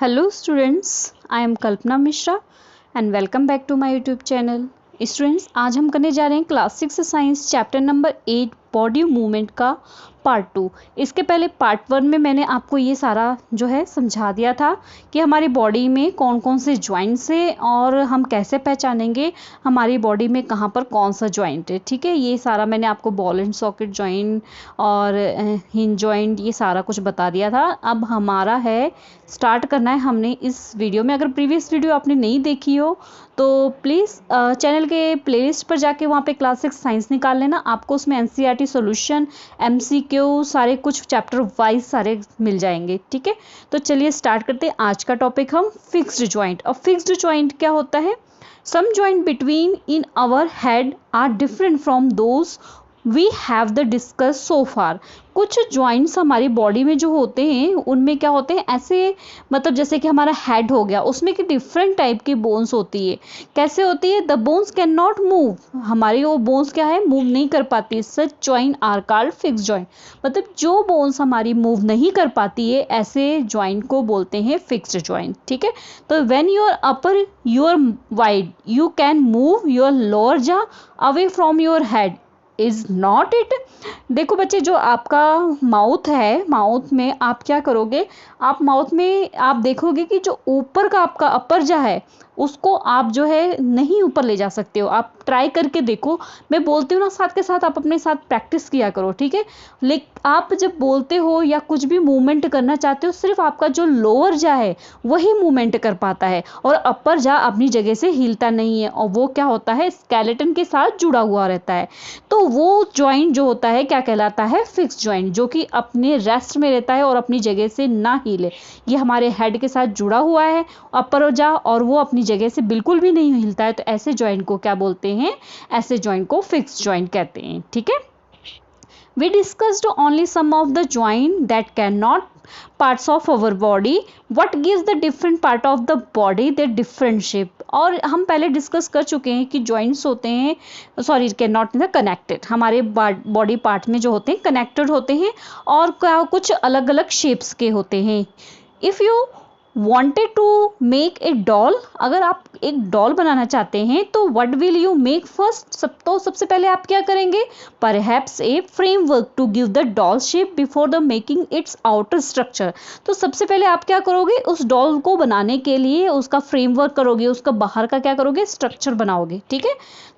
Hello students, I am Kalpana Mishra and welcome back to my YouTube channel. Students आज हम करने जा रहे हैं class 6 science chapter number 8 body movement का पार्ट 2। इसके पहले पार्ट 1 में मैंने आपको ये सारा जो है समझा दिया था कि हमारी बॉडी में कौन कौन से जॉइंट्स हैं और हम कैसे पहचानेंगे हमारी बॉडी में कहाँ पर कौन सा जॉइंट है। ठीक है, ये सारा मैंने आपको बॉल एंड सॉकेट जॉइंट और हिंज जॉइंट ये सारा कुछ बता दिया था। अब हमारा है स्टार्ट करना है हमने इस वीडियो में। अगर प्रीवियस वीडियो आपने नहीं देखी हो तो प्लीज़ चैनल के प्लेलिस्ट पर जाके वहाँ पे क्लास 6 साइंस निकाल लेना। आपको उसमें एनसीईआरटी सॉल्यूशन, एमसीक्यू सारे कुछ चैप्टर वाइज सारे मिल जाएंगे। ठीक है, तो चलिए स्टार्ट करते हैं। आज का टॉपिक हम फिक्स्ड जॉइंट। और फिक्स्ड जॉइंट क्या होता है? Some joint between in our head are different from those we have the discuss so far. कुछ जॉइंट्स हमारी बॉडी में जो होते हैं उनमें क्या होते हैं ऐसे, मतलब जैसे कि हमारा हेड हो गया, उसमें कि डिफरेंट टाइप की बोन्स होती है। कैसे होती है? The bones can not move, हमारी वो बोन्स क्या है, मूव नहीं कर पाती। Such joint are called fixed joint. मतलब जो बोन्स हमारी मूव नहीं कर पाती है ऐसे जॉइंट को बोलते हैं फिक्स्ड जॉइंट। ठीक है, तो when your upper your wide you can move your lower jaw away from your head is not it. देखो बच्चे, जो आपका माउथ है, माउथ में आप क्या करोगे, आप माउथ में आप देखोगे कि जो ऊपर का आपका अपर जा है उसको आप जो है नहीं ऊपर ले जा सकते हो। आप ट्राई करके देखो, मैं बोलती हूँ ना, साथ के साथ आप अपने साथ प्रैक्टिस किया करो। ठीक है, लेकिन आप जब बोलते हो या कुछ भी मूवमेंट करना चाहते हो, सिर्फ आपका जो लोअर जा है वही मूवमेंट कर पाता है और अपर जा अपनी जगह से हिलता नहीं है, और वो क्या होता है, स्केलेटन के साथ जुड़ा हुआ रहता है। तो वो जॉइंट जो होता है क्या कहलाता है? फिक्स जॉइंट, जो कि अपने रेस्ट में रहता है और अपनी जगह से ना हिले। ये हमारे हेड के साथ जुड़ा हुआ है अपर जा, और वो अपनी जगह से बिल्कुल भी नहीं हिलता है। तो ऐसे जॉइंट को क्या बोलते हैं? ऐसे जॉइंट को फिक्स जॉइंट कहते हैं। ठीक है, we discussed only some of the joint that cannot parts of our body, what gives the different part of the body their different shape। और हम पहले डिस्कस कर चुके हैं कि जॉइंट्स होते हैं, सॉरी कैन नॉट कनेक्टेड, हमारे बॉडी पार्ट में जो होते हैं कनेक्टेड होते हैं और क्या कुछ अलग अलग शेप्स के होते हैं। If you wanted to make a doll, अगर आप एक डॉल बनाना चाहते हैं तो what will you make first? सबसे पहले आप क्या करेंगे? Perhaps a framework to give the doll shape before the making its outer structure। तो सबसे पहले आप क्या करोगे? उस डॉल को बनाने के लिए उसका फ्रेमवर्क करोगे, उसका बाहर का क्या करोगे? स्ट्रक्चर बनाओगे। ठीक है,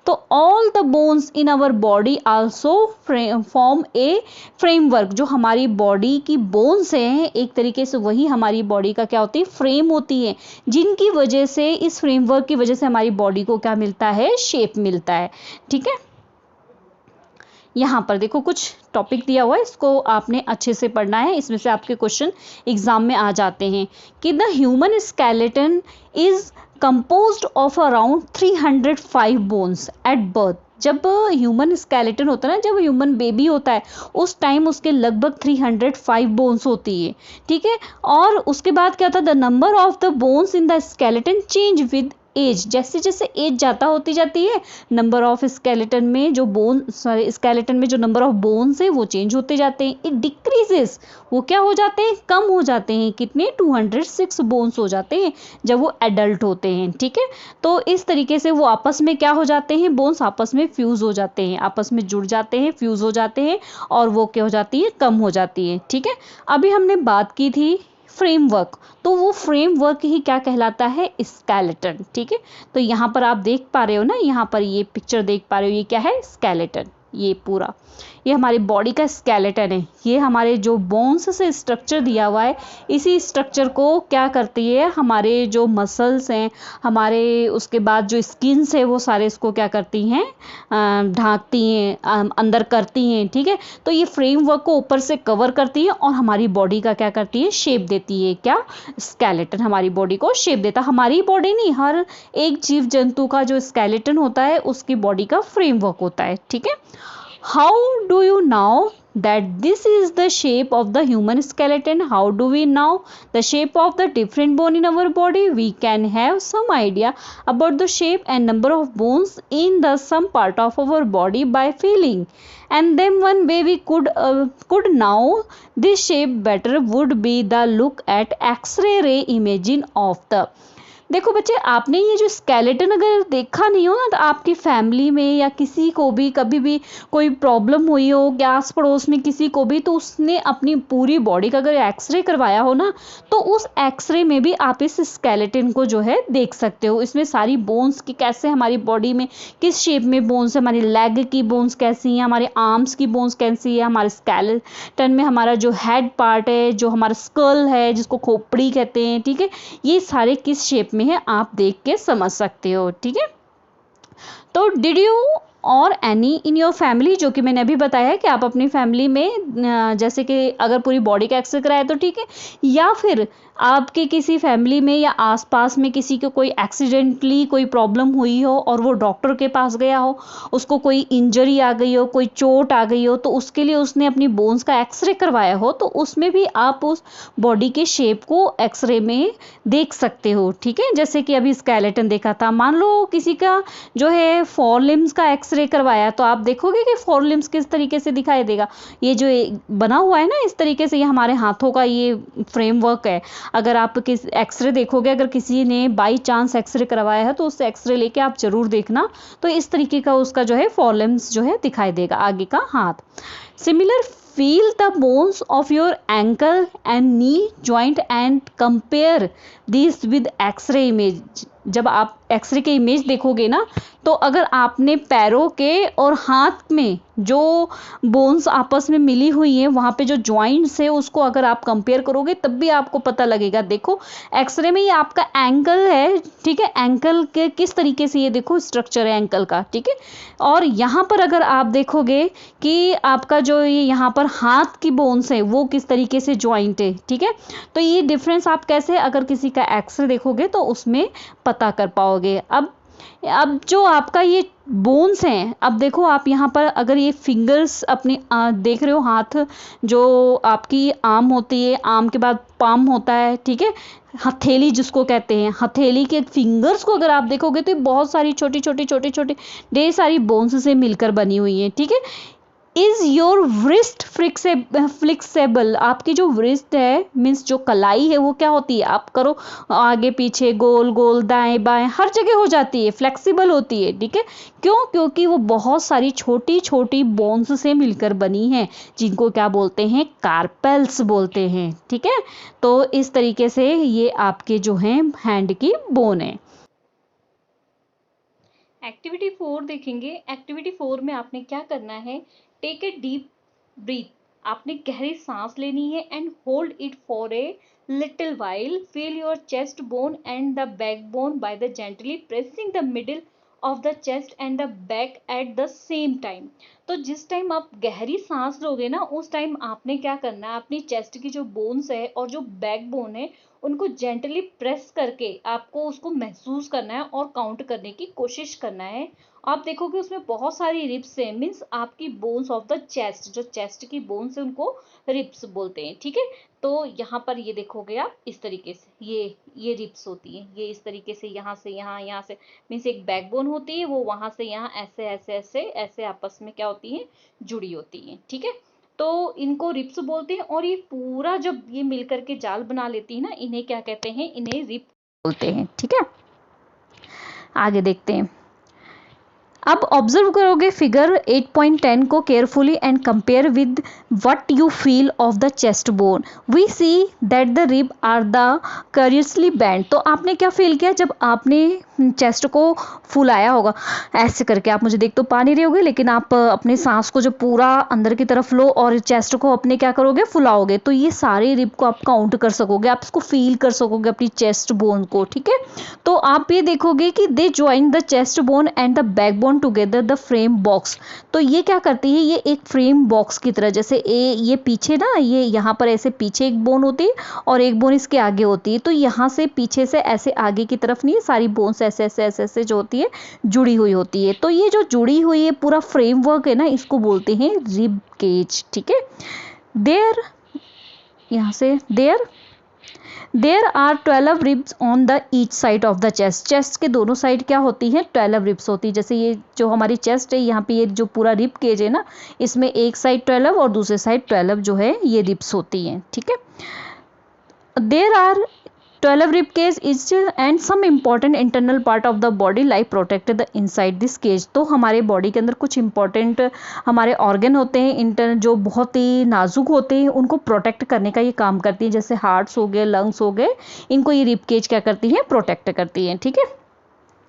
तो all the bones in our body also form a framework. जो हमारी बॉडी की बोन्स हैं एक तरीके से वही हमारी बॉडी का क्या होती है? फ्रेम होती है, जिनकी वजह से, इस फ्रेमवर्क की वजह से हमारी बॉडी को क्या मिलता है? शेप मिलता है। ठीक है, यहाँ पर देखो कुछ टॉपिक दिया हुआ है, इसको आपने अच्छे से पढ़ना है। इसमें से आपके क्वेश्चन एग्जाम में आ जाते हैं कि the human skeleton is composed of around 305 bones at birth. जब ह्यूमन स्केलेटन होता है ना, जब ह्यूमन बेबी होता है उस टाइम उसके लगभग 305 बोन्स होती है। ठीक है, और उसके बाद क्या होता है? The number of the bones in the skeleton change with age. जैसे जैसे एज जाता होती जाती है, नंबर ऑफ स्केलेटन में जो स्केलेटन में जो नंबर ऑफ बोन्स है वो चेंज होते जाते हैं। इट डिक्रीजेस, वो क्या हो जाते हैं? कम हो जाते हैं। कितने? 206 बोन्स हो जाते हैं जब वो एडल्ट होते हैं। ठीक है, तो इस तरीके से वो आपस में क्या हो जाते हैं? बोन्स आपस में फ्यूज हो जाते हैं, आपस में जुड़ जाते हैं, फ्यूज हो जाते हैं, और वो क्या हो जाती है? कम हो जाती है। ठीक है, अभी हमने बात की थी फ्रेमवर्क, तो वो फ्रेमवर्क ही क्या कहलाता है? स्केलेटन। ठीक है, तो यहाँ पर आप देख पा रहे हो ना, यहाँ पर ये पिक्चर देख पा रहे हो, ये क्या है? स्केलेटन। ये पूरा ये हमारी बॉडी का स्केलेटन है। ये हमारे जो बोन्स से स्ट्रक्चर दिया हुआ है, इसी स्ट्रक्चर को क्या करती है? हमारे जो मसल्स हैं, हमारे उसके बाद जो स्किन्स है, वो सारे इसको क्या करती हैं? ढांकती हैं, अंदर करती हैं। ठीक है, तो ये फ्रेमवर्क को ऊपर से कवर करती है और हमारी बॉडी का क्या करती है? शेप देती है। क्या? स्केलेटन हमारी बॉडी को शेप देता है। हमारी बॉडी नहीं, हर एक जीव जंतु का जो स्केलेटन होता है उसकी बॉडी का फ्रेमवर्क होता है। ठीक है, how do you now that this is the shape of the human skeleton. How do we know the shape of the different bone in our body? We can have some idea about the shape and number of bones in the some part of our body by feeling, and then one way we could know this shape better would be the look at X-ray imaging of the। देखो बच्चे, आपने ये जो skeleton अगर देखा नहीं हो ना, तो आपकी फैमिली में या किसी को भी कभी भी कोई प्रॉब्लम हुई हो, या आस पड़ोस में किसी को भी, तो उसने अपनी पूरी बॉडी का अगर एक्सरे करवाया हो ना, तो उस एक्सरे में भी आप इस स्केलेटन को जो है देख सकते हो। इसमें सारी बोन्स की कैसे हमारी बॉडी में किस शेप में बोन्स है, हमारी लेग की बोन्स कैसी हैं, हमारे आर्म्स की बोन्स कैसी है, हमारे स्केलेटन में हमारा जो हेड पार्ट है, जो हमारा स्कल है जिसको खोपड़ी कहते हैं, ठीक है, ये सारे किस शेप में है आप देख के समझ सकते हो। ठीक है, तो डिड यू और एनी इन योर फैमिली, जो कि मैंने अभी बताया है कि आप अपनी फैमिली में जैसे कि अगर पूरी बॉडी का एक्सरे कराए तो ठीक है, या फिर आपके किसी फैमिली में या आसपास में किसी को कोई एक्सीडेंटली कोई प्रॉब्लम हुई हो और वो डॉक्टर के पास गया हो, उसको कोई इंजरी आ गई हो, कोई चोट आ गई हो, तो उसके लिए उसने अपनी बोन्स का एक्सरे करवाया हो, तो उसमें भी आप उस बॉडी के शेप को एक्सरे में देख सकते हो। ठीक है, जैसे कि अभी स्केलेटन देखा था, मान लो किसी का जो है फोर लिम्स का एक्सरे करवाया, तो आप देखोगे कि फोर लिम्स किस तरीके से दिखाई देगा। ये जो बना हुआ है ना इस तरीके से, ये हमारे हाथों का ये फ्रेमवर्क है। अगर आप किस एक्सरे देखोगे, अगर किसी ने बाई चांस एक्सरे करवाया है तो उस एक्सरे लेके आप जरूर देखना, तो इस तरीके का उसका जो है फोर लिम्स जो है दिखाई देगा, आगे का हाथ। Similar feel the bones of your ankle and knee joint and compare this with x ray image. जब आप एक्सरे के इमेज देखोगे ना, तो अगर आपने पैरों के और हाथ में जो बोन्स आपस में मिली हुई हैं, वहाँ पे जो जॉइंट्स है उसको अगर आप कंपेयर करोगे तब भी आपको पता लगेगा। देखो एक्सरे में ये आपका एंकल है, ठीक है, एंकल के किस तरीके से ये देखो स्ट्रक्चर है एंकल का, ठीक है, और यहाँ पर अगर आप देखोगे कि आपका जो ये यहाँ पर हाथ की बोन्स है वो किस तरीके से जॉइंट है, ठीक है, तो ये डिफरेंस आप कैसे अगर किसी का एक्सरे देखोगे तो उसमें पता कर पाओगे। अब जो आपका ये बोन्स हैं, अब देखो आप यहाँ पर अगर ये फिंगर्स अपनी देख रहे हो, हाथ जो आपकी आर्म होती है, आर्म के बाद पाम होता है, ठीक है, हथेली जिसको कहते हैं, हथेली के फिंगर्स को अगर आप देखोगे तो बहुत सारी छोटी छोटी ढेर सारी बोन्स से मिलकर बनी हुई हैं। ठीक है, इज योर wrist फ्लिक्सेबल, आपकी जो wrist है मीन्स जो कलाई है वो क्या होती है, आप करो आगे पीछे गोल गोल दाएं बाएं हर जगह हो जाती है, फ्लेक्सिबल होती है। ठीक है, क्यों? क्योंकि वो बहुत सारी छोटी छोटी बोन्स से मिलकर बनी है, जिनको क्या बोलते हैं, कार्पेल्स बोलते हैं। ठीक है, तो इस तरीके से ये आपके जो हैं हैंड की बोन है। एक्टिविटी 4 देखेंगे। एक्टिविटी 4 में आपने क्या करना है, टेक ए डीप ब्रीथ, आपने गहरी सांस लेनी है and hold it for a little while, feel your chest bone and the back borne by the gently pressing the middle of the chest and the back at the same time. तो जिस time आप गहरी सांस लोगे ना, उस time आपने क्या करना है, अपनी चेस्ट की जो बोन्स है और जो बैक बोन है उनको जेंटली प्रेस करके आपको उसको महसूस करना है और काउंट करने की कोशिश करना है। आप देखोगे उसमें बहुत सारी रिप्स हैं, मीन्स आपकी बोन्स ऑफ द चेस्ट, जो चेस्ट की बोन्स है उनको रिप्स बोलते हैं। ठीक है, तो यहाँ पर ये देखोगे आप इस तरीके से ये रिप्स होती हैं, ये इस तरीके से यहाँ से यहाँ से, मीन्स एक बैकबोन होती है, वो वहाँ से यहाँ ऐसे ऐसे ऐसे ऐसे आपस में क्या होती है, जुड़ी होती है। ठीक है, तो इनको रिप्स बोलते हैं, और ये पूरा जब ये मिलकर के जाल बना लेती है ना, इन्हें क्या कहते हैं, इन्हें रिप बोलते हैं। ठीक है, आगे देखते हैं। अब ऑब्जर्व करोगे फिगर 8.10 को carefully and compare with what you feel of the chest bone. We see that the rib are the curiously band. तो आपने क्या फील किया जब आपने चेस्ट को फुलाया होगा, ऐसे करके आप मुझे देख तो पा नहीं रहे होगे, लेकिन आप अपने सांस को जब पूरा अंदर की तरफ लो और चेस्ट को अपने क्या करोगे, फुलाओगे, तो ये सारे रिब को आप काउंट कर सकोगे, आप इसको फील कर सकोगे अपनी चेस्ट बोन को। ठीक है, तो आप ये देखोगे कि they join the chest bone and the back bone bone together the frame box. तो ये क्या करती है, ये एक फ्रेम बॉक्स की तरह, जैसे ये पीछे ना, ये यहाँ पर ऐसे पीछे एक बोन होती है और एक बोन इसके आगे होती है, तो यहाँ से पीछे से ऐसे आगे की तरफ नहीं, सारी बोन्स ऐसे ऐसे ऐसे ऐसे जो होती है जुड़ी हुई होती है। तो ये जो जुड़ी हुई है पूरा फ्रेमवर्क है ना, इसको बोलते हैं रिब केज। ठीक है, देयर, यहाँ से there are 12 ribs on the each side of the chest. Chest के दोनों साइड क्या होती है, 12 रिब्स होती है। जैसे ये जो हमारी चेस्ट है, यहाँ पे ये जो पूरा रिब केज है ना, इसमें एक साइड 12 और दूसरे साइड 12 जो है ये रिब्स होती हैं। ठीक है, there are 12 rib cage is and some important internal part of the body like protect the inside this cage। तो हमारे बॉडी के अंदर कुछ इंपॉर्टेंट हमारे ऑर्गन होते हैं इंटरनल, जो बहुत ही नाजुक होते हैं, उनको प्रोटेक्ट करने का ये काम करती है। जैसे हार्ट्स हो गए, लंग्स हो गए, इनको ये रिब केज क्या करती है, प्रोटेक्ट करती है। ठीक है,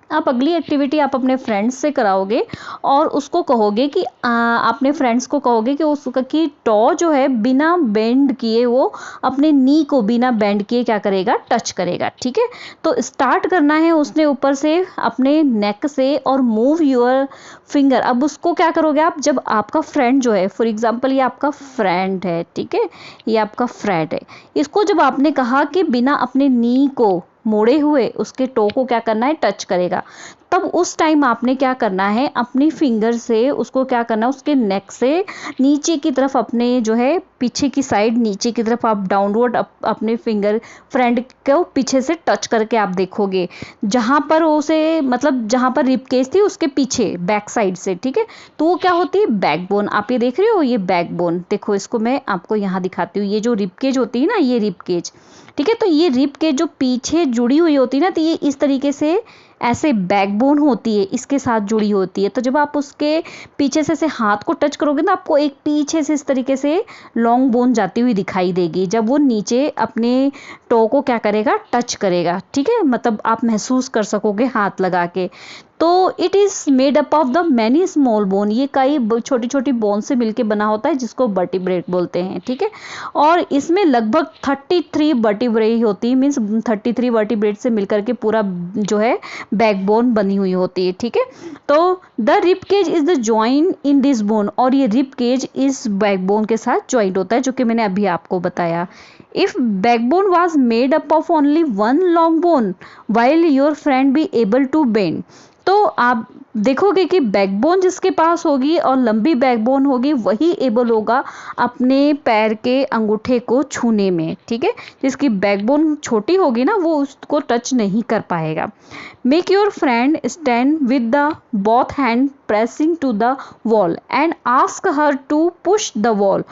आप अगली एक्टिविटी आप अपने फ्रेंड्स से कराओगे और उसको कहोगे कि अपने फ्रेंड्स को कहोगे कि उसका की टॉ जो है बिना बेंड किए, वो अपने नी को बिना बेंड किए क्या करेगा, टच करेगा। ठीक है, तो स्टार्ट करना है उसने ऊपर से अपने नेक से और मूव योर फिंगर। अब उसको क्या करोगे आप, जब आपका फ्रेंड जो है, फॉर एग्जांपल ये आपका फ्रेंड है, ठीक है, ये आपका फ्रेंड है, इसको जब आपने कहा कि बिना अपने नी को मोड़े हुए उसके टो को क्या करना है, टच करेगा, तब उस टाइम आपने क्या करना है, अपनी फिंगर से उसको क्या करना है, उसके नेक से नीचे की तरफ, अपने जो है पीछे की साइड नीचे की तरफ आप डाउनवर्ड अपने फिंगर फ्रेंड को पीछे से टच करके आप देखोगे, जहाँ पर उसे मतलब जहाँ पर रिब केज थी उसके पीछे बैक साइड से। ठीक है, तो वो क्या होती है, बैकबोन। आप ये देख रहे हो, ये बैकबोन, देखो इसको मैं आपको यहाँ दिखाती हूँ। ये जो रिब केज होती है ना, ये रिब केज, ठीक है, तो ये रिब केज जो पीछे जुड़ी हुई होती है ना, तो ये इस तरीके से ऐसे बैकबोन होती है, इसके साथ जुड़ी होती है। तो जब आप उसके पीछे से हाथ को टच करोगे ना, आपको एक पीछे से इस तरीके से लॉन्ग बोन जाती हुई दिखाई देगी, जब वो नीचे अपने टो को क्या करेगा, टच करेगा। ठीक है, मतलब आप महसूस कर सकोगे हाथ लगा के। तो it is made up of the many small bone, ये कई छोटी छोटी बोन से मिलके बना होता है, जिसको वर्टिब्रेट बोलते हैं। ठीक है, और इसमें लगभग 33 वर्टिब्रेट होती है, मीन्स 33 वर्टिब्रेट से मिलकर के पूरा जो है बैकबोन बनी हुई होती है। ठीक है, तो the rib cage is the join in this bone, और ये रिब केज इस बैकबोन के साथ ज्वाइंट होता है, जो कि मैंने अभी आपको बताया। If backbone was made up of only one long bone while your friend be able to bend, तो आप देखोगे कि बैकबोन जिसके पास होगी और लंबी बैकबोन होगी, वही एबल होगा अपने पैर के अंगूठे को छूने में। ठीक है, जिसकी बैकबोन छोटी होगी ना, वो उसको टच नहीं कर पाएगा। Make your friend stand with the both hand pressing to the wall and ask her to push the wall.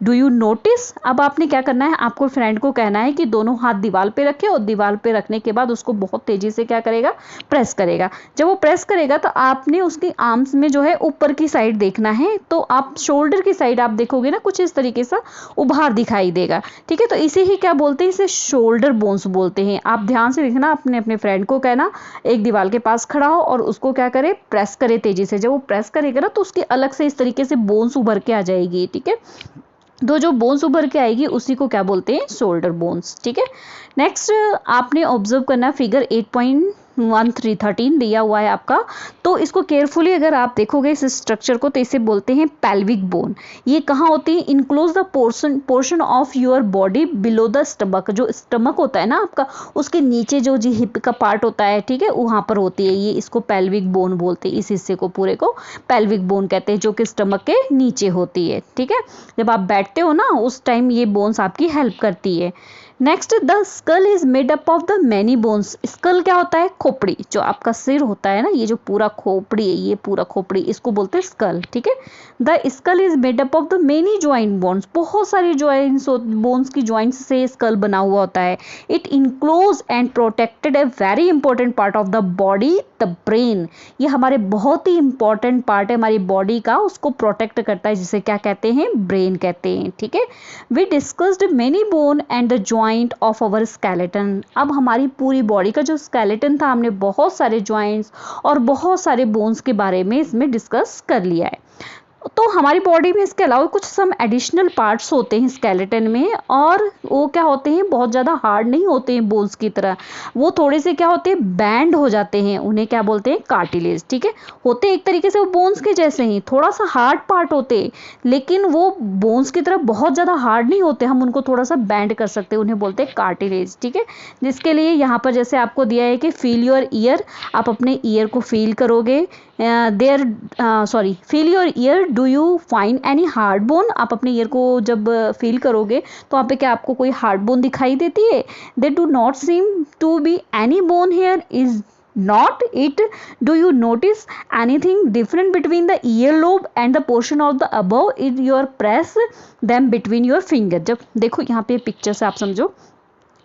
Do you notice, अब आपने क्या करना है, आपको फ्रेंड को कहना है कि दोनों हाथ दीवार पे रखे, और दीवार पे रखने के बाद उसको बहुत तेजी से क्या करेगा, प्रेस करेगा। जब वो प्रेस करेगा तो आपने उसकी आर्म्स में जो है ऊपर की साइड देखना है, तो आप शोल्डर की साइड आप देखोगे ना, कुछ इस तरीके से उभार दिखाई देगा। ठीक है, तो इसे ही क्या बोलते हैं, इसे शोल्डर बोन्स बोलते हैं। आप ध्यान से देखना, अपने अपने फ्रेंड को कहना एक दीवार के पास खड़ा हो और उसको क्या करे, प्रेस करे तेजी से। जब वो प्रेस करेगा ना, तो उसकी अलग से इस तरीके से बोन्स उभर के आ जाएगी। ठीक है, तो जो बोन्स उभर के आएगी उसी को क्या बोलते हैं, शोल्डर बोन्स। ठीक है, नेक्स्ट आपने ऑब्जर्व करना फिगर 8.13 दिया हुआ है आपका। तो इसको केयरफुली अगर आप देखोगे इस स्ट्रक्चर को, तो इसे बोलते हैं पेल्विक बोन। ये कहाँ होती है, enclose the portion of your body below the stomach. जो स्टमक होता है ना आपका, उसके नीचे जो जी हिप का पार्ट होता है, ठीक है, वहाँ पर होती है ये, इसको पेल्विक बोन बोलते हैं। इस हिस्से को पूरे को पेल्विक बोन कहते हैं, जो कि स्टमक के नीचे होती है। ठीक है, जब आप बैठते हो ना, उस टाइम ये बोन्स आपकी हेल्प करती है। Next, the skull is made up of the many bones. Skull क्या होता है, खोपड़ी, जो आपका सिर होता है ना, ये जो पूरा खोपड़ी है, ये पूरा खोपड़ी, इसको बोलते हैं स्कल। ठीक है, the skull is made up of the many joint bones. बहुत सारे ज्वाइंट्स, बोन्स की ज्वाइंट्स से स्कल बना हुआ होता है। It enclose and protected a very important part of the body, the brain. ये हमारे बहुत ही इंपॉर्टेंट पार्ट है हमारी बॉडी का, उसको प्रोटेक्ट करता है, जिसे क्या कहते हैं, ब्रेन कहते हैं। ठीक है, we discussed many bone and the joint of our skeleton. अब हमारी पूरी बॉडी का जो स्केलेटन था, हमने बहुत सारे ज्वाइंट्स और बहुत सारे बोन्स के बारे में इसमें डिस्कस कर लिया है। तो हमारी बॉडी में इसके अलावा कुछ सम एडिशनल पार्ट्स होते हैं स्केलेटन में, और वो क्या होते हैं, बहुत ज़्यादा हार्ड नहीं होते हैं बोन्स की तरह, वो थोड़े से क्या होते हैं, बैंड हो जाते हैं, उन्हें क्या बोलते हैं, कार्टिलेज। ठीक है, होते एक तरीके से वो बोन्स के जैसे ही, थोड़ा सा हार्ड पार्ट होते हैं, लेकिन वो बोन्स की तरह बहुत ज़्यादा हार्ड नहीं होते, हम उनको थोड़ा सा बैंड कर सकते हैं, उन्हें बोलते हैं कार्टिलेज। ठीक है, जिसके लिए यहाँ पर जैसे आपको दिया है कि फील योर ईयर, आप अपने ईयर को फील करोगे, feel your year, do you find any hard bone, आप अपने ईयर को जब फील करोगे तो वहाँ पे क्या आपको कोई हार्ड बोन दिखाई देती है, they do not seem to be any bone here, is not it, do you notice anything different between the earlobe and the portion of the above, it your press them between your finger। जब देखो यहाँ पे picture से आप समझो,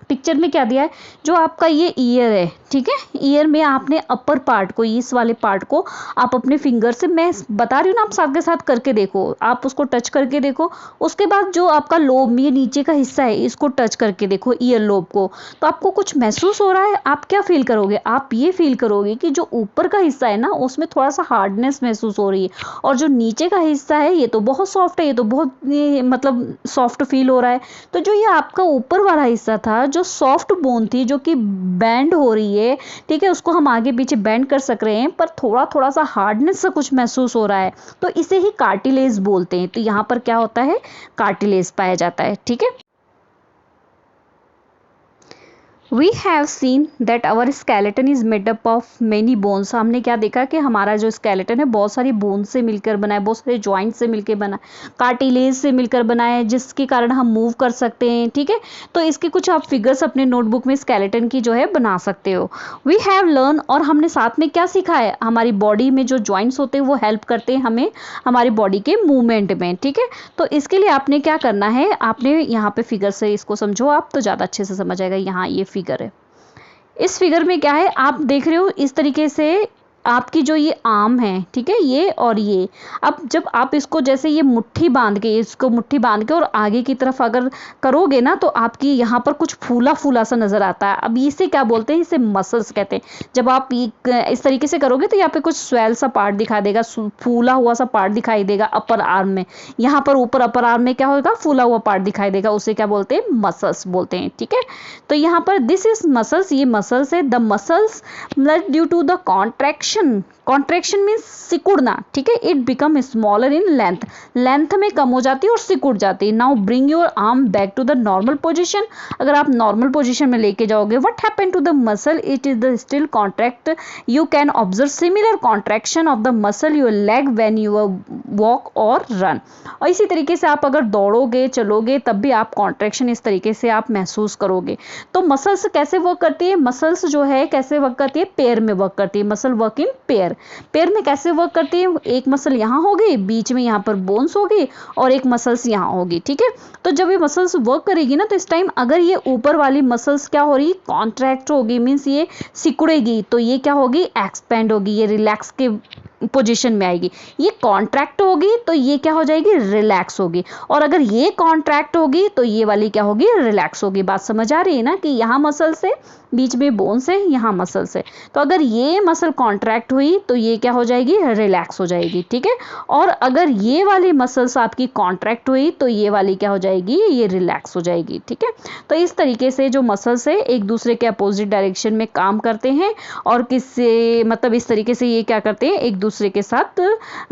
picture में क्या दिया है, जो आपका ये ईयर है, ठीक है, ईयर में आपने अपर पार्ट को, इस वाले पार्ट को आप अपने फिंगर से, मैं बता रही हूँ ना, आप साथ के साथ करके देखो, आप उसको टच करके देखो, उसके बाद जो आपका लोब, ये नीचे का हिस्सा है, इसको टच करके देखो, ईयर लोब को, तो आपको कुछ महसूस हो रहा है, आप क्या फील करोगे, आप ये फील करोगे कि जो ऊपर का हिस्सा है ना, उसमें थोड़ा सा हार्डनेस महसूस हो रही है, और जो नीचे का हिस्सा है ये तो बहुत सॉफ्ट है, ये तो बहुत मतलब सॉफ्ट फील हो रहा है। तो जो ये आपका ऊपर वाला हिस्सा था, जो सॉफ्ट बोन थी, जो कि बैंड हो रही है, ठीक है, उसको हम आगे पीछे बैंड कर सक रहे हैं, पर थोड़ा थोड़ा सा हार्डनेस सा कुछ महसूस हो रहा है, तो इसे ही कार्टिलेज बोलते हैं। तो यहाँ पर क्या होता है, कार्टिलेज पाया जाता है। ठीक है, We have seen that our skeleton is made up of many bones। हमने क्या देखा कि हमारा जो स्केलेटन है बहुत सारी बोन से मिलकर बना है, बहुत सारे जॉइंट से मिलकर बना है, कार्टिलेज से मिलकर बना है, जिसके कारण हम मूव कर सकते हैं। ठीक है, तो इसके कुछ आप फिगर्स अपने नोटबुक में स्केलेटन की जो है बना सकते हो। वी हैव लर्न, और हमने साथ में क्या सीखा है, हमारी बॉडी में जो जॉइंट्स होते हैं वो हेल्प करते हैं हमें हमारी बॉडी के मूवमेंट में। ठीक है, तो इसके लिए आपने क्या करना है, आपने यहाँ पे फिगर से इसको समझो, आप तो ज़्यादा अच्छे से समझ आएगा। यहाँ ये फिगर है, इस फिगर में क्या है, आप देख रहे हो इस तरीके से आपकी जो ये आर्म है, ठीक है, ये और ये, अब जब आप इसको जैसे ये मुट्ठी बांध के, इसको मुट्ठी बांध के और आगे की तरफ अगर करोगे ना, तो आपकी यहाँ पर कुछ फूला फूला सा नजर आता है। अब इसे क्या बोलते हैं, इसे मसल्स कहते हैं। जब आप इस तरीके से करोगे तो यहाँ पे कुछ स्वेल सा पार्ट दिखा देगा, फूला हुआ सा पार्ट दिखाई देगा अपर आर्म में, यहाँ पर ऊपर अपर आर्म में क्या होगा, फूला हुआ पार्ट दिखाई देगा, उसे क्या बोलते हैं, मसल्स बोलते हैं। ठीक है, तो यहाँ पर दिस इज मसल्स, ये मसल्स है। The muscles due to the contraction, contraction means सिकुड़ना। ठीक है, it become smaller in length, length में कम हो जाती है और सिकुड़ जाती है। Now bring your arm back to the normal position, अगर आप नॉर्मल पोजीशन में लेके जाओगे, what happen to the muscle, it is the still contract, you can observe similar contraction of the muscle your leg when you walk और run. और इसी तरीके से आप अगर दौड़ोगे चलोगे तब भी आप कॉन्ट्रैक्शन इस तरीके से आप महसूस करोगे। तो मसल्स कैसे वर्क करती है, मसल्स जो है कैसे वर्क करती है, पेयर में वर्क करती है, muscle work in pair. Pair में कैसे वर्क करती है, एक मसल यहाँ होगी, बीच में यहाँ पर बोन्स होगी, और एक मसल्स यहाँ होगी। ठीक है, तो जब ये मसल्स वर्क करेगी ना, तो इस टाइम अगर ये ऊपर वाली मसल्स क्या हो रही, कॉन्ट्रैक्ट होगी, मीन्स ये सिकुड़ेगी, तो ये क्या होगी, एक्सपेंड होगी, ये रिलैक्स के पोजीशन में आएगी। ये कॉन्ट्रैक्ट होगी तो ये क्या हो जाएगी, रिलैक्स होगी, और अगर ये कॉन्ट्रैक्ट होगी तो ये वाली क्या होगी, रिलैक्स होगी। बात समझ आ रही है ना, कि यहाँ मसल से, बीच में बोन्स है, यहाँ मसल से, तो अगर ये मसल कॉन्ट्रैक्ट हुई तो ये क्या हो जाएगी, रिलैक्स हो जाएगी। ठीक है, और अगर ये वाली मसल्स आपकी कॉन्ट्रैक्ट हुई तो ये वाली क्या हो जाएगी, ये रिलैक्स हो जाएगी। ठीक है, तो इस तरीके से जो मसल्स है एक दूसरे के अपोजिट डायरेक्शन में काम करते हैं, और किससे मतलब इस तरीके से ये क्या करते हैं, एक दूसरे के साथ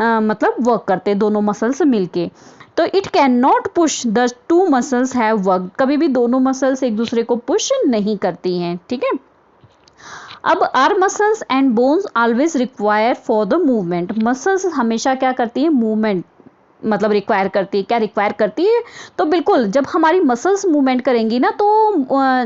मतलब वर्क करते हैं, दोनों मसल्स मिलके। तो it can not push, the two muscles have work, कभी भी दोनों मसल्स एक दूसरे को पुश नहीं करती हैं। ठीक है, अब our muscles and bones always require for the movement, muscles हमेशा क्या करती है, मूवमेंट मतलब रिक्वायर करती है। क्या रिक्वायर करती है, तो बिल्कुल जब हमारी मसल्स मूवमेंट करेंगी ना, तो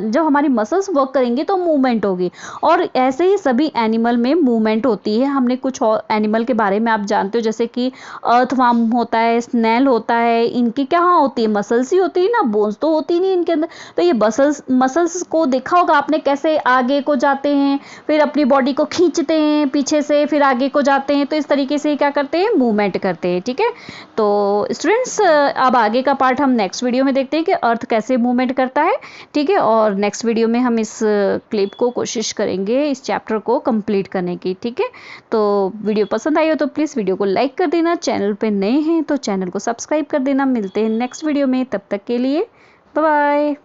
जब हमारी मसल्स वर्क करेंगी तो मूवमेंट होगी, और ऐसे ही सभी एनिमल में मूवमेंट होती है। हमने कुछ और एनिमल के बारे में आप जानते हो, जैसे कि अर्थवर्म होता है, स्नेल होता है, इनकी क्या होती है, मसल्स ही होती है ना, बोन्स तो होती नहीं इनके अंदर। तो ये मसल्स को देखा होगा आपने, कैसे आगे को जाते हैं, फिर अपनी बॉडी को खींचते हैं पीछे से, फिर आगे को जाते हैं, तो इस तरीके से क्या करते हैं, मूवमेंट करते हैं। ठीक है, तो स्टूडेंट्स अब आगे का पार्ट हम नेक्स्ट वीडियो में देखते हैं कि अर्थ कैसे मूवमेंट करता है, ठीक है। और नेक्स्ट वीडियो में हम इस क्लिप को कोशिश करेंगे इस चैप्टर को कंप्लीट करने की, ठीक है। तो वीडियो पसंद आई हो तो प्लीज़ वीडियो को लाइक कर देना, चैनल पे नए हैं तो चैनल को सब्सक्राइब कर देना। मिलते हैं नेक्स्ट वीडियो में, तब तक के लिए बाय बाय।